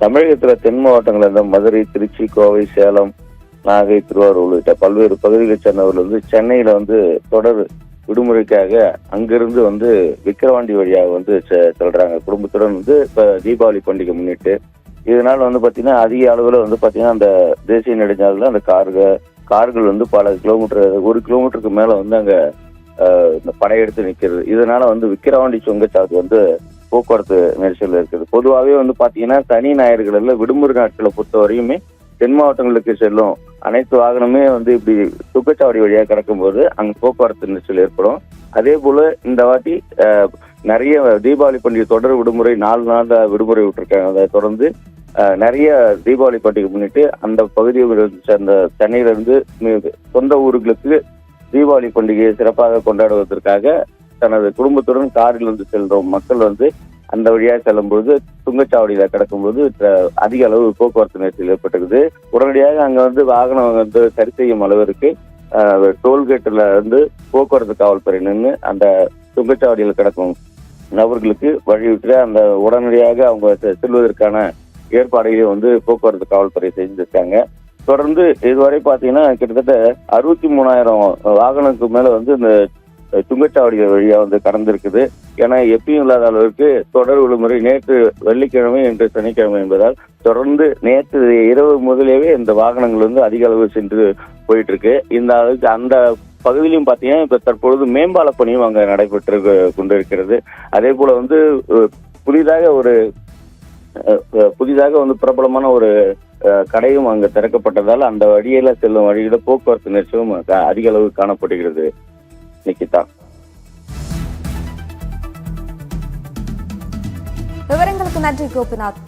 தமிழகத்துல தென் மாவட்டங்கள் இருந்த மதுரை, திருச்சி, கோவை, சேலம், நாகை, திருவாரூர் உள்ளிட்ட பல்வேறு பகுதிகளை சேர்ந்தவர்கள் சென்னையில தொடர் விடுமுறைக்காக அங்கிருந்து விக்கிரவாண்டி வழியாக செல்றாங்க. குடும்பத்துடன் இப்ப தீபாவளி பண்டிகை முன்னிட்டு. இதனால பாத்தீங்கன்னா அதிக அளவுல பாத்தீங்கன்னா அந்த தேசிய நெடுஞ்சாலையில அந்த கார்கள் பல கிலோமீட்டர், 1 கிலோமீட்டருக்கு மேல அங்க இந்த படையெடுத்து நிக்கிறது. இதனால விக்கிரவாண்டி சுங்கச்சாவடி போக்குவரத்து நெரிசல் இருக்குது. பொதுவாகவே பாத்தீங்கன்னா சனி ஞாயிறுகள்ல விடுமுறை நாட்களை பொறுத்த வரையுமே தென் மாவட்டங்களுக்கு செல்லும் அனைத்து வாகனமே இப்படி சுங்கச்சாவடி வழியாக கடக்கும் போது அங்க போக்குவரத்து நெரிசல் ஏற்படும். அதே போல இந்த வாட்டி நிறைய தீபாவளி பண்டிகை தொடர் விடுமுறை 4 நாள் விடுமுறை விட்டுருக்காங்க. அதை தொடர்ந்து நிறைய தீபாவளி பண்டிகை முன்னிட்டு அந்த பகுதியை சேர்ந்த சென்னையில இருந்து சொந்த ஊர்களுக்கு தீபாவளி பண்டிகையை சிறப்பாக கொண்டாடுவதற்காக தனது குடும்பத்துடன் காரில் செல்றோம் மக்கள் அந்த வழியா செல்லும்போது சுங்கச்சாவடியில கிடக்கும்போது அதிக அளவு போக்குவரத்து நெரிசல் ஏற்பட்டிருக்குது. உடனடியாக அங்க வாகனம் சரி செய்யும் அளவிற்கு டோல்கேட்ல போக்குவரத்து காவல்துறை நின்று அந்த சுங்கச்சாவடியில் கிடக்கும் நபர்களுக்கு வழிவிட்டு அந்த உடனடியாக அவங்க செல்வதற்கான ஏற்பாடுகளை போக்குவரத்து காவல்துறை செஞ்சிருக்காங்க. தொடர்ந்து இதுவரை பாத்தீங்கன்னா கிட்டத்தட்ட 63,000 வாகனத்துக்கு மேல இந்த சுங்கச்சாவடி வழியா கடந்திருக்குது. ஏன்னா எப்பயும் இல்லாத அளவுக்கு தொடர் விடுமுறை நேற்று வெள்ளிக்கிழமை, இன்று சனிக்கிழமை என்பதால் தொடர்ந்து நேற்று இரவு முதலேயே இந்த வாகனங்கள் அதிக அளவு சென்று போயிட்டு இருக்கு. இந்த அளவுக்கு அந்த பகுதியிலும் பாத்தீங்கன்னா இப்ப தற்பொழுது மேம்பால பணியும் அங்க நடைபெற்று கொண்டிருக்கிறது. அதே போல புதிதாக பிரபலமான ஒரு கடையும் அங்க திறக்கப்பட்டதால் அந்த வழியில செல்லும் வழியில போக்குவரத்து நெரிசலும் அதிக அளவு காணப்படுகிறது. நிக்கிதா, விவரங்களுக்கு நன்றி கோபிநாத்.